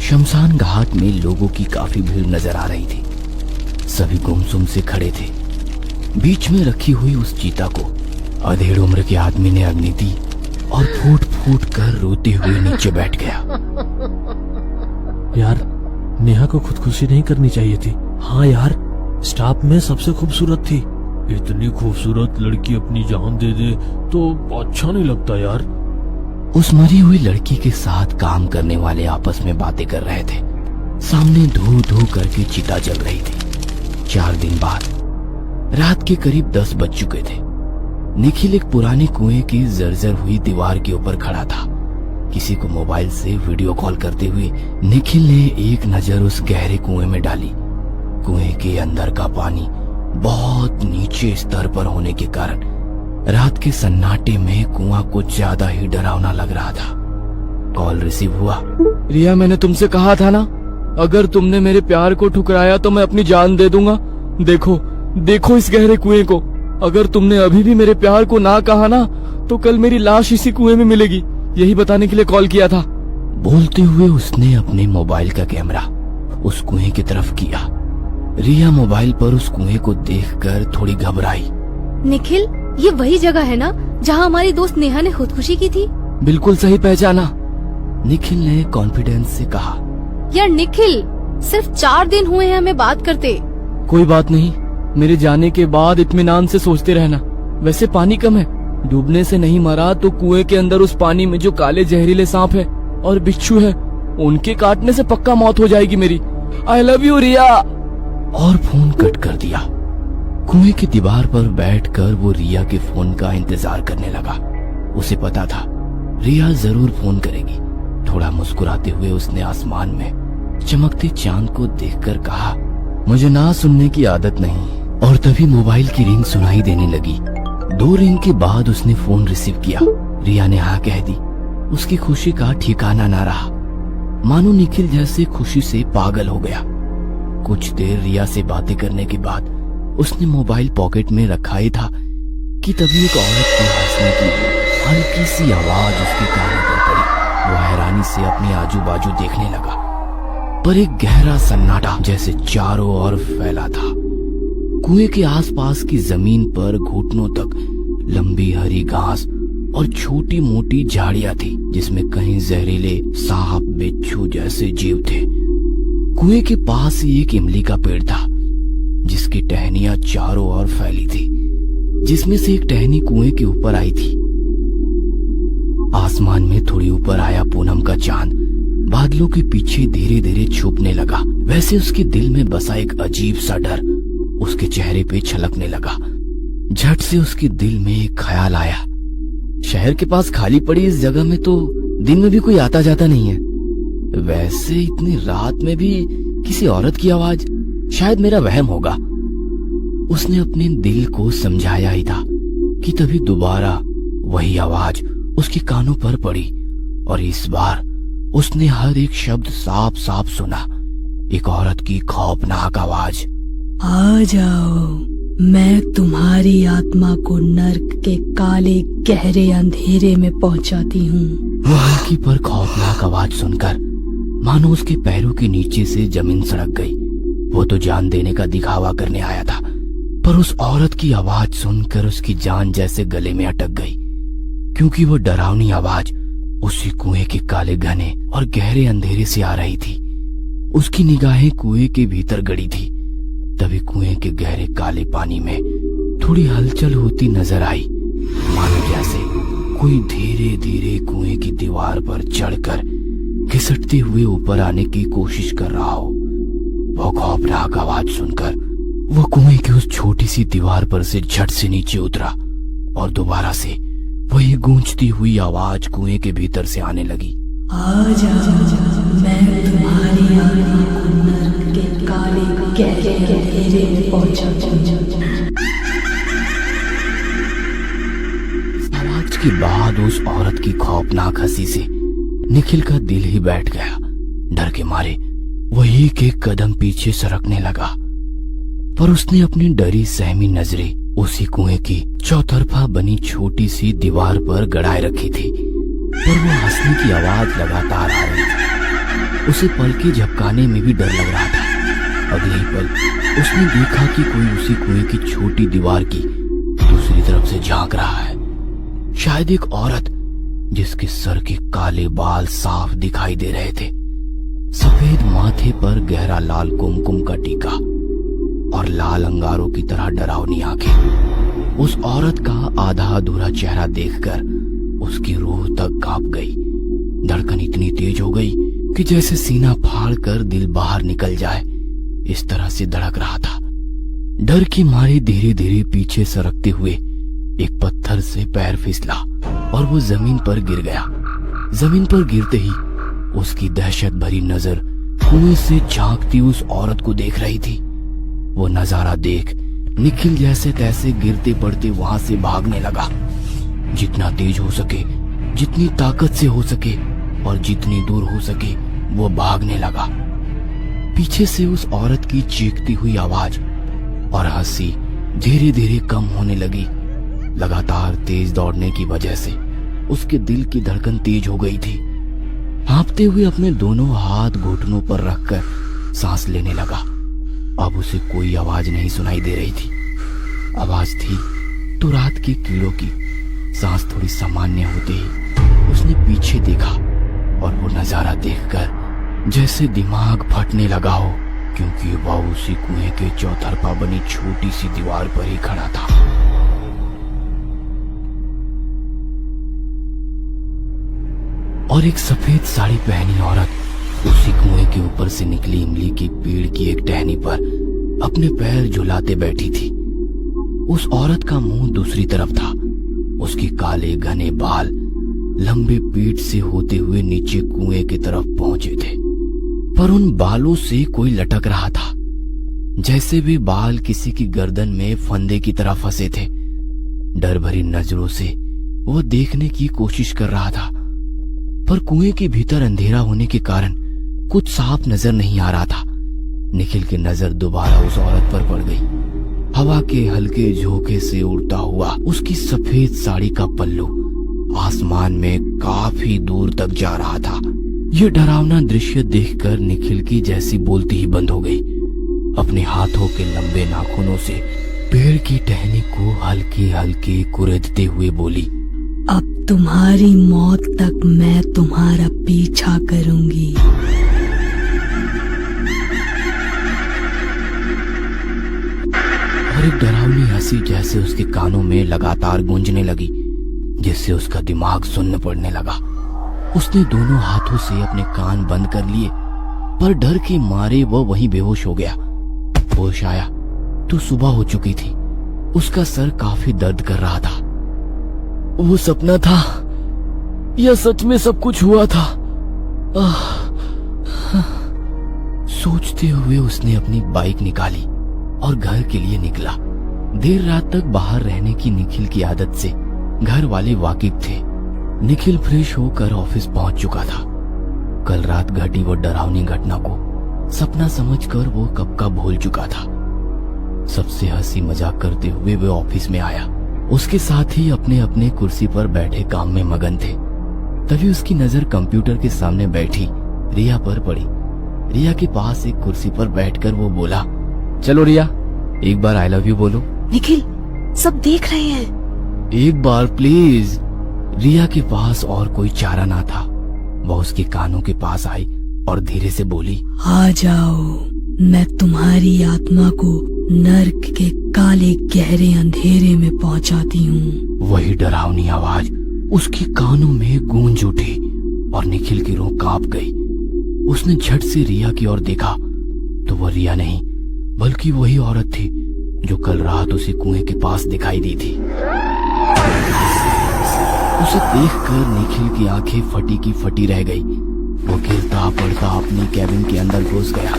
शमशान घाट में लोगों की काफी भीड़ नजर आ रही थी। सभी गुमसुम से खड़े थे। बीच में रखी हुई उस चीता को अधेड़ उम्र के आदमी ने अग्नि दी और फूट फूट कर रोते हुए नीचे बैठ गया। यार, नेहा को खुदकुशी नहीं करनी चाहिए थी। हाँ यार, स्टाफ में सबसे खूबसूरत थी। इतनी खूबसूरत लड़की अपनी जान दे दे तो अच्छा नहीं लगता यार। उस मरी हुई लड़की के साथ काम करने वाले आपस में बातें कर रहे थे। सामने धू धू करके चिता जल रही थी। 4 दिन बाद रात के करीब 10 बज चुके थे। निखिल एक पुराने कुएं की जर्जर हुई दीवार के ऊपर खड़ा था। किसी को मोबाइल से वीडियो कॉल करते हुए निखिल ने एक नजर उस गहरे कुएं में डाली। कुएं के अंदर का पानी बहुत नीचे स्तर पर होने के कारण रात के सन्नाटे में कुआं कुछ ज्यादा ही डरावना लग रहा था। कॉल रिसीव हुआ। रिया, मैंने तुमसे कहा था ना, अगर तुमने मेरे प्यार को ठुकराया तो मैं अपनी जान दे दूंगा। देखो देखो इस गहरे कुएं को। अगर तुमने अभी भी मेरे प्यार को ना कहा ना तो कल मेरी लाश इसी कुएं में मिलेगी। यही बताने के लिए कॉल किया था। बोलते हुए उसने अपने मोबाइल का कैमरा उस कुएं की तरफ किया। रिया मोबाइल पर उस कुएं को देखकर थोड़ी घबराई। निखिल, ये वही जगह है ना जहाँ हमारी दोस्त नेहा ने खुदकुशी की थी? बिल्कुल सही पहचाना, निखिल ने कॉन्फिडेंस से कहा। यार निखिल, सिर्फ 4 दिन हुए हैं हमें बात करते। कोई बात नहीं, मेरे जाने के बाद इत्मीनान से सोचते रहना। वैसे पानी कम है, डूबने से नहीं मरा तो कुएं के अंदर उस पानी में जो काले जहरीले सांप है और बिच्छू है, उनके काटने से पक्का मौत हो जाएगी मेरी। आई लव यू रिया। और फोन कट कर दिया। कुएं की दीवार पर बैठकर वो रिया के फोन का इंतजार करने लगा। उसे पता था रिया जरूर फोन करेगी। थोड़ा मुस्कुराते हुए उसने आसमान में चमकते चांद को देखकर कहा, मुझे ना सुनने की आदत नहीं। और तभी मोबाइल की रिंग सुनाई देने लगी। 2 रिंग के बाद उसने फोन रिसीव किया। रिया ने हाँ कह दी। उसकी खुशी का ठिकाना ना रहा। मानो निखिल जैसे खुशी से पागल हो गया। कुछ देर रिया से बातें करने के बाद उसने मोबाइल पॉकेट में रखा ही था कि तभी एक औरत के हंसने की हल्की सी आवाज उसके कानों पर पड़ी। वो हैरानी से अपने आजू बाजू देखने लगा, पर एक गहरा सन्नाटा जैसे चारों ओर फैला था। कुएं के आसपास की जमीन पर घुटनों तक लंबी हरी घास और छोटी मोटी झाड़ियां थी, जिसमें कहीं जहरीले सांप बिच्छू जैसे जीव थे। कुएं के पास ही एक इमली का पेड़ था, जिसकी टहनियां चारों ओर फैली थी, जिसमें से एक टहनी कुएं के ऊपर आई थी। आसमान में थोड़ी ऊपर आया पूनम का चांद बादलों के पीछे धीरे धीरे छुपने लगा। वैसे उसके दिल में बसा एक अजीब सा डर उसके चेहरे पे छलकने लगा। झट से उसके दिल में एक ख्याल आया, शहर के पास खाली पड़ी इस जगह में तो दिन में भी कोई आता जाता नहीं है। वैसे इतनी रात में भी किसी औरत की आवाज, शायद मेरा वहम होगा। उसने अपने दिल को समझाया ही था कि तभी दोबारा वही आवाज उसके कानों पर पड़ी और इस बार उसने हर एक शब्द साफ साफ सुना। एक औरत की खौफनाक आवाज, आ जाओ, मैं तुम्हारी आत्मा को नर्क के काले गहरे अंधेरे में पहुंचाती हूँ। वो हल्की पर खौफनाक आवाज सुनकर मानो उसके पैरों के नीचे से जमीन सड़क गई। वो तो जान देने का दिखावा करने आया था, पर उस औरत की आवाज सुनकर उसकी जान जैसे गले में अटक गई, क्योंकि वो डरावनी आवाज उसी कुएं के काले घने और गहरे अंधेरे से आ रही थी। उसकी निगाहें कुएं के भीतर गड़ी थी। तभी कुएं के गहरे काले पानी में थोड़ी हलचल होती नजर आई, मानो जैसे कोई धीरे धीरे कुएं की दीवार पर चढ़कर घिसटते हुए ऊपर आने की कोशिश कर रहा हो। वो खौफनाक आवाज सुनकर वो कुएं की उस छोटी सी दीवार पर से झट से नीचे उतरा और दोबारा से वही गूंजती हुई आवाज कुएं के भीतर से आने लगी। आ जाओ, मैं तुम्हारी आत्मा को नर्क के काले गहरे अंधेरे में पहुंचाती हूँ। आवाज के बाद उस औरत की खौफनाक हंसी से निखिल का दिल ही बैठ गया। डर के मारे वही के कदम पीछे सरकने लगा, पर उसने अपनी डरी सहमी नजरें उसी कुएं की चौतरफा बनी छोटी सी दीवार पर गड़ाए रखी थी, पर वो हंसने की आवाज लगातार आ रही थी। उसे पलके झपकाने में भी डर लग रहा था। अगले ही पल उसने देखा कि कोई उसी कुएं की छोटी दीवार की दूसरी तरफ से झांक रहा है। शायद एक औरत जिसके सर के काले बाल साफ दिखाई दे रहे थे, सफेद माथे पर गहरा लाल कुमकुम का टीका और लाल अंगारों की तरह डरावनी आंखें। उस औरत का आधा अधूरा चेहरा देखकर उसकी रूह तक कांप गई। धड़कन इतनी तेज हो गई कि जैसे सीना फाड़ कर दिल बाहर निकल जाए, इस तरह से धड़क रहा था। डर की मारे धीरे धीरे पीछे सरकते हुए एक पत्थर से पैर फिसला और वो जमीन पर गिर गया। जमीन पर गिरते ही उसकी दहशत भरी नजर कुएं से झांकती उस औरत को देख रही थी। वो नजारा देख निखिल जैसे तैसे गिरते पड़ते वहां से भागने लगा। जितना तेज हो सके, जितनी ताकत से हो सके और जितनी दूर हो सके वो भागने लगा। पीछे से उस औरत की चीखती हुई आवाज और हंसी धीरे धीरे कम होने लगी। लगातार तेज दौड़ने की वजह से उसके दिल की धड़कन तेज हो गई थी। हाँफते हुए अपने दोनों हाथ घुटनों पर रखकर सांस लेने लगा। अब उसे कोई आवाज नहीं सुनाई दे रही थी। आवाज थी तो रात के कीड़ों की। सांस थोड़ी सामान्य होते ही उसने पीछे देखा और वो नजारा देखकर जैसे दिमाग फटने लगा हो, क्योंकि वह उसी कुएं के चौतरफा बनी छोटी सी दीवार पर ही खड़ा था। और एक सफेद साड़ी पहनी औरत उसी कुएं के ऊपर से निकली इमली के पेड़ की एक टहनी पर अपने पैर झुलाते बैठी थी। उस औरत का मुंह दूसरी तरफ था। उसके काले घने बाल लंबे पीठ से होते हुए नीचे कुएं की तरफ पहुंचे थे, पर उन बालों से कोई लटक रहा था, जैसे वे बाल किसी की गर्दन में फंदे की तरह फंसे थे। डर भरी नजरों से वो देखने की कोशिश कर रहा था, पर कुएं के भीतर अंधेरा होने के कारण कुछ साफ नजर नहीं आ रहा था। निखिल की नजर दोबारा उस औरत पर पड़ गई। हवा के हल्के झोंके से उड़ता हुआ उसकी सफेद साड़ी का पल्लू आसमान में काफी दूर तक जा रहा था। यह डरावना दृश्य देखकर निखिल की जैसी बोलती ही बंद हो गई। अपने हाथों के लंबे नाखूनों से पेड़ की टहनी को हल्के हल्के कुरेदते हुए बोली, अब तुम्हारी मौत तक मैं तुम्हारा पीछा करूंगी। और एक डरावनी हंसी जैसे उसके कानों में लगातार गूंजने लगी, जिससे उसका दिमाग सुन्न पड़ने लगा। उसने दोनों हाथों से अपने कान बंद कर लिए, पर डर के मारे वह वहीं बेहोश हो गया। होश आया तो सुबह हो चुकी थी। उसका सर काफी दर्द कर रहा था। वो सपना था या सच में सब कुछ हुआ था? सोचते हुए उसने अपनी बाइक निकाली और घर के लिए निकला। देर रात तक बाहर रहने की निखिल की आदत से घर वाले वाकिफ थे। निखिल फ्रेश होकर ऑफिस पहुंच चुका था। कल रात घटी वो डरावनी घटना को सपना समझकर वो कब का भूल चुका था। सबसे हंसी मजाक करते हुए वो ऑफिस में आया। उसके साथ ही अपने अपने कुर्सी पर बैठे काम में मगन थे। तभी उसकी नजर कंप्यूटर के सामने बैठी रिया पर पड़ी। रिया के पास एक कुर्सी पर बैठकर वो बोला, चलो रिया, एक बार आई लव यू बोलो। निखिल, सब देख रहे हैं। एक बार प्लीज। रिया के पास और कोई चारा ना था। वह उसके कानों के पास आई और धीरे से बोली, आ जाओ, मैं तुम्हारी आत्मा को नर्क के काले गहरे अंधेरे में पहुंचाती हूँ। वही डरावनी आवाज उसके कानों में गूंज उठी और निखिल की रूह कांप गई। उसने झट से रिया की ओर देखा तो वह रिया नहीं बल्कि वही औरत थी जो कल रात उसे कुएं के पास दिखाई दी थी। उसे देखकर निखिल की आंखें फटी की फटी रह गई। वो गिरता पड़ता अपनी कैबिन के अंदर घुस गया।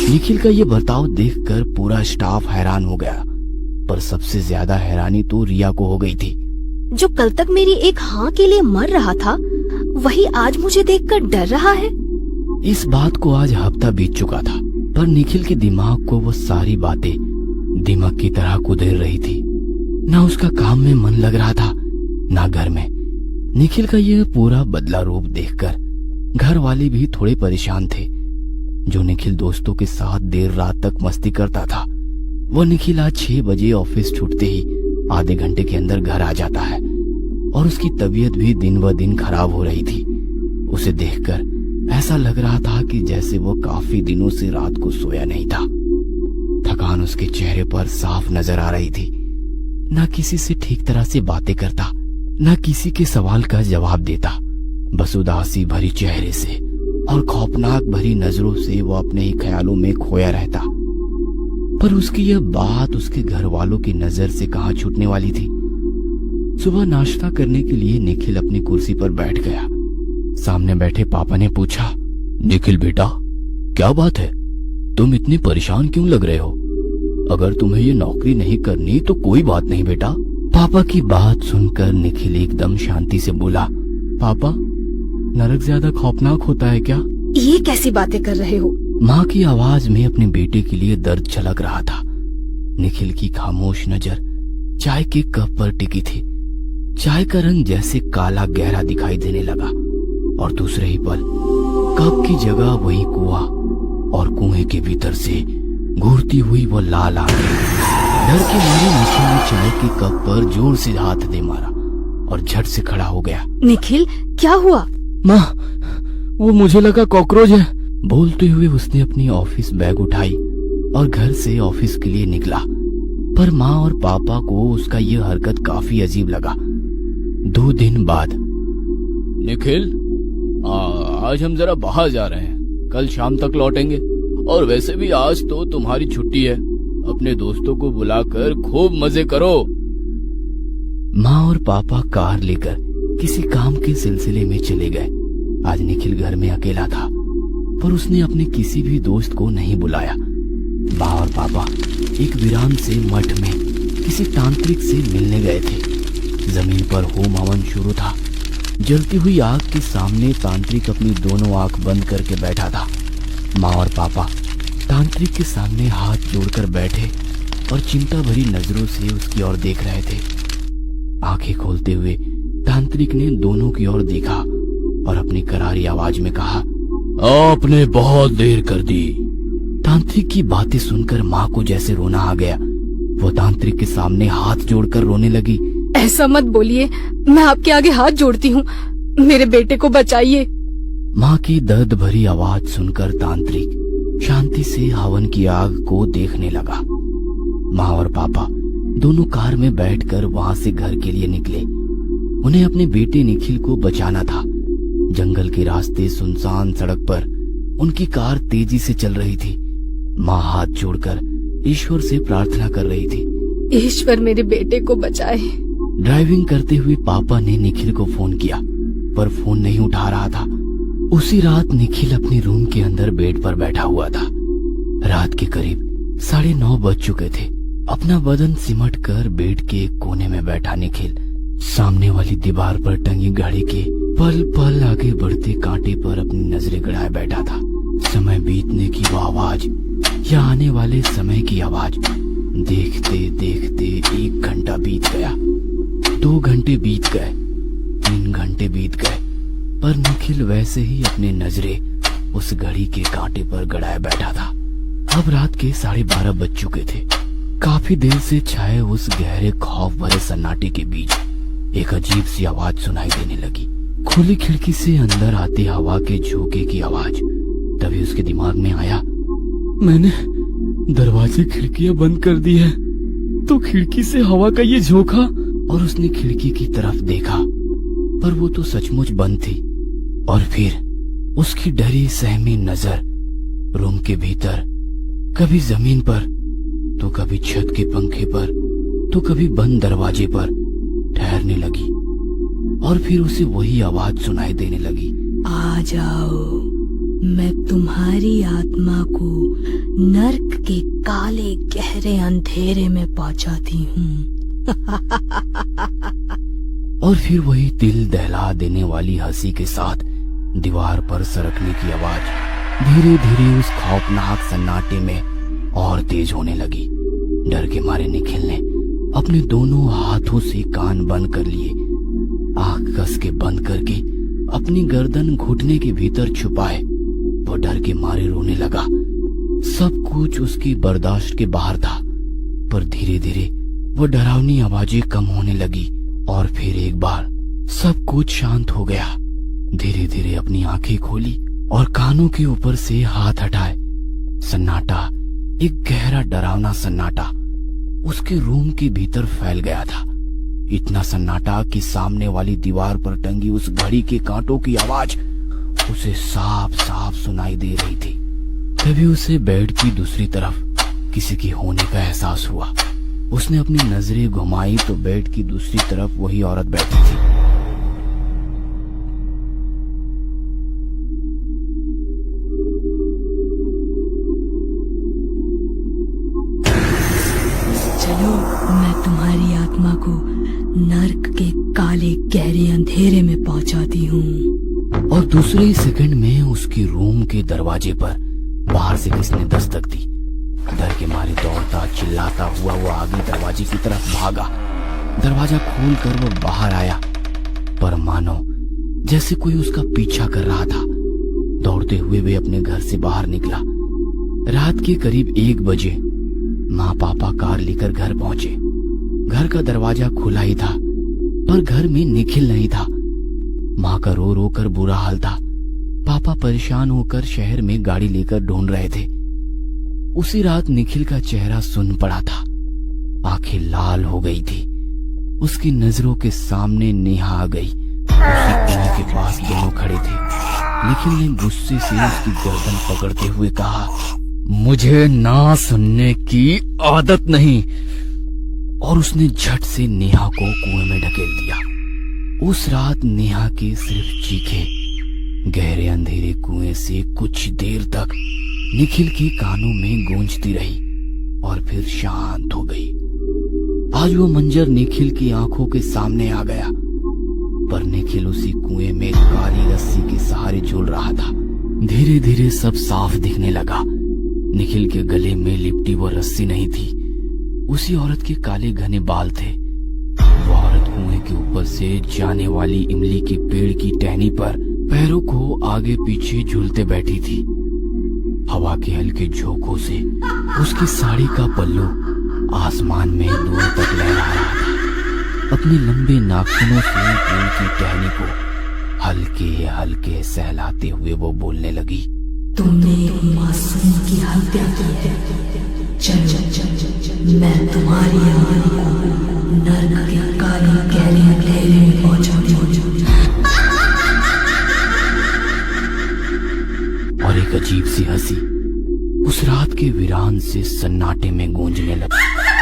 निखिल का ये बर्ताव देखकर पूरा स्टाफ हैरान हो गया, पर सबसे ज्यादा हैरानी तो रिया को हो गई थी। जो कल तक मेरी एक हाँ के लिए मर रहा था, वही आज मुझे देखकर डर रहा है। इस बात को आज हफ्ता बीत चुका था, पर निखिल के दिमाग को वो सारी बातें दिमाग की तरह कुदेर रही थी। ना उसका काम में मन लग रहा था, ना घर में। निखिल का यह पूरा बदला रूप देखकर घर वाले भी थोड़े परेशान थे। जो निखिल दोस्तों के साथ देर रात तक मस्ती करता था, वो निखिल आज 6 बजे ऑफिस छूटते ही आधे घंटे के अंदर घर आ जाता है और उसकी तबीयत भी दिन ब दिन खराब हो रही थी। उसे देखकर ऐसा लग रहा था कि जैसे वो काफी दिनों से रात को सोया नहीं था। थकान उसके चेहरे पर साफ नजर आ रही थी। ना किसी से ठीक तरह से बातें करता, ना किसी के सवाल का जवाब देता। बस उदासी भरी चेहरे से और खौफनाक भरी नजरों से वो अपने ही ख्यालों में खोया रहता। पर उसकी यह बात उसके घर वालों की नजर से कहां छूटने वाली थी। सुबह नाश्ता करने के लिए निखिल अपनी कुर्सी पर बैठ गया। सामने बैठे पापा ने पूछा, निखिल बेटा, क्या बात है? तुम इतने परेशान क्यों लग रहे हो? अगर तुम्हें ये नौकरी नहीं करनी तो कोई बात नहीं बेटा। पापा की बात सुनकर निखिल एकदम शांति से बोला, पापा, नरक ज्यादा खौफनाक होता है क्या? ये कैसी बातें कर रहे हो? माँ की आवाज में अपने बेटे के लिए दर्द झलक रहा था। निखिल की खामोश नजर चाय के कप पर टिकी थी। चाय का रंग जैसे काला गहरा दिखाई देने लगा और दूसरे ही पल कप की जगह वही कुआं और कुएं के भीतर से घूरती हुई वो लाल आंखें। डर के मारे निखिल ने चाय के कप पर जोर से हाथ दे मारा और झट से खड़ा हो गया। निखिल, क्या हुआ? माँ, वो मुझे लगा कॉकरोच है। बोलते हुए उसने अपनी ऑफिस बैग उठाई और घर से ऑफिस के लिए निकला। पर माँ और पापा को उसका यह हरकत काफी अजीब लगा। 2 दिन बाद, निखिल, आज हम जरा बाहर जा रहे हैं, कल शाम तक लौटेंगे। और वैसे भी आज तो तुम्हारी छुट्टी है, अपने दोस्तों को बुलाकर खूब मजे करो। माँ और पापा कार लेकर किसी काम के सिलसिले में चले गए। आज निखिल घर में अकेला था, पर उसने अपने किसी भी दोस्त को नहीं बुलाया। माँ और पापा एक वीरान से मठ में किसी तांत्रिक से मिलने गए थे। जमीन पर होम हवन शुरू था। जलती हुई आग के सामने तांत्रिक अपनी दोनों आंख बंद करके बैठा था। माँ और पापा तांत्रिक के सामने हाथ जोड़कर बैठे और चिंता भरी नजरों से उसकी ओर देख रहे थे। आंखें खोलते हुए तांत्रिक ने दोनों की ओर देखा और अपनी करारी आवाज में कहा, आपने बहुत देर कर दी। तांत्रिक की बातें सुनकर माँ को जैसे रोना आ गया। वो तांत्रिक के सामने हाथ जोड़कर रोने लगी। ऐसा मत बोलिए, मैं आपके आगे हाथ जोड़ती हूँ, मेरे बेटे को बचाइए। माँ की दर्द भरी आवाज सुनकर तांत्रिक शांति से हवन की आग को देखने लगा। माँ और पापा दोनों कार में बैठकर वहां से घर के लिए निकले। उन्हें अपने बेटे निखिल को बचाना था। जंगल के रास्ते सुनसान सड़क पर उनकी कार तेजी से चल रही थी। माँ हाथ जोड़कर ईश्वर से प्रार्थना कर रही थी, ईश्वर मेरे बेटे को बचाए। ड्राइविंग करते हुए पापा ने निखिल को फोन किया, पर फोन नहीं उठा रहा था। उसी रात निखिल अपने रूम के अंदर बेड पर बैठा हुआ था। रात के करीब 9:30 बज चुके थे। अपना बदन सिमट कर बेड के एक कोने में बैठा निखिल सामने वाली दीवार पर टंगी घड़ी के पल पल आगे बढ़ते कांटे पर अपनी नजरें गड़ाए बैठा था। समय बीतने की वो आवाज या आने वाले समय की आवाज। देखते देखते 1 घंटा बीत गया, 2 घंटे बीत गए, 3 घंटे बीत गए, पर निखिल वैसे ही अपने नजरें उस घड़ी के कांटे पर गड़ाए बैठा था। अब रात के 12:30 बज चुके थे। काफी देर से छाए उस गहरे खौफ भरे सन्नाटे के बीच एक अजीब सी आवाज सुनाई देने लगी। खुली खिड़की से अंदर आते हवा के झोंके की आवाज। तभी उसके दिमाग में आया, मैंने दरवाजे खिड़कियां बंद कर दी है, तो खिड़की से हवा का ये झोंका। और उसने खिड़की की तरफ देखा, पर वो तो सचमुच बंद थी। और फिर उसकी डरी सहमी नजर रूम के भीतर कभी जमीन पर, तो कभी छत के पंखे पर, तो कभी बंद दरवाजे पर ठहरने लगी। और फिर उसे वही आवाज सुनाई देने लगी, आ जाओ, मैं तुम्हारी आत्मा को नर्क के काले गहरे अंधेरे में पहुंचाती हूँ। और फिर वही दिल दहला देने वाली हंसी के साथ दीवार पर सरकने की आवाज धीरे धीरे उस खौफनाक सन्नाटे में और तेज होने लगी। डर के मारे निखिल ने अपने दोनों हाथों से कान बंद कर लिए। आंख कस के बंद करके अपनी गर्दन घुटने के भीतर छुपाए वो डर के मारे रोने लगा। सब कुछ उसकी बर्दाश्त के बाहर था, पर धीरे धीरे वो डरावनी आवाजें कम होने लगी और फिर एक बार सब कुछ शांत हो गया। धीरे धीरे अपनी आंखें खोली और कानों के ऊपर से हाथ हटाए। सन्नाटा, एक गहरा डरावना सन्नाटा उसके रूम के भीतर फैल गया था। इतना सन्नाटा कि सामने वाली दीवार पर टंगी उस घड़ी के कांटों की आवाज उसे साफ साफ सुनाई दे रही थी। तभी उसे बेड की दूसरी तरफ किसी के होने का एहसास हुआ। उसने अपनी नजरें घुमाई तो बेड की दूसरी तरफ वही औरत बैठी थी। चलो, मैं तुम्हारी आत्मा को नर्क के काले गहरे अंधेरे में पहुंचाती हूँ। और दूसरे ही सेकंड में उसके रूम के दरवाजे पर बाहर से किसने दस्तक दी। डर के मारे दौड़ता चिल्लाता हुआ वो आगे दरवाजे की तरफ भागा। दरवाजा खोलकर वो बाहर आया, पर मानो जैसे कोई उसका पीछा कर रहा था। दौड़ते हुए वे अपने घर से बाहर निकला। रात के करीब 1 बजे माँ पापा कार लेकर घर पहुंचे। घर का दरवाजा खुला ही था, पर घर में निखिल नहीं था। माँ का रो रो कर बुरा हाल था। पापा परेशान होकर शहर में गाड़ी लेकर ढूंढ रहे थे। उसी रात निखिल का चेहरा सुन्न पड़ा था, आंखें लाल हो गई थी। उसकी नजरों के सामने नेहा आ गई। उसी कुएं के पास दोनों खड़े थे। निखिल ने गुस्से से उसकी गर्दन पकड़ते हुए कहा, मुझे ना सुनने की आदत नहीं। और उसने झट से नेहा को कुएं में ढकेल दिया। उस रात नेहा के सिर्फ चीखे गहरे अंधेरे कुएं से कुछ देर तक निखिल के कानों में गूंजती रही और फिर शांत हो गई। आज वो मंजर निखिल की आंखों के सामने आ गया, पर निखिल उसी कुएं में काली रस्सी के सहारे झूल रहा था। धीरे धीरे सब साफ दिखने लगा। निखिल के गले में लिपटी वो रस्सी नहीं थी, उसी औरत के काले घने बाल थे। वो औरत कुएं के ऊपर से जाने वाली इमली के पेड़ की टहनी पर पैरों को आगे पीछे झूलते बैठी थी। हवा के हल्के झोंकों से उसकी साड़ी का पल्लू आसमान में दूर तक लहरा रहा था। अपने लंबे नाखूनों से पेड़ की टहनी को हल्के हल्के सहलाते हुए वो बोलने लगी, तुमने एक मासूम की हत्या की है। चलो, मैं तुम्हारी आत्मा को नर्क के काले गहरे अंधेरे में पहुंचाती हूँ। और एक अजीब सी हंसी उस रात के वीरान से सन्नाटे में गूंजने लगी।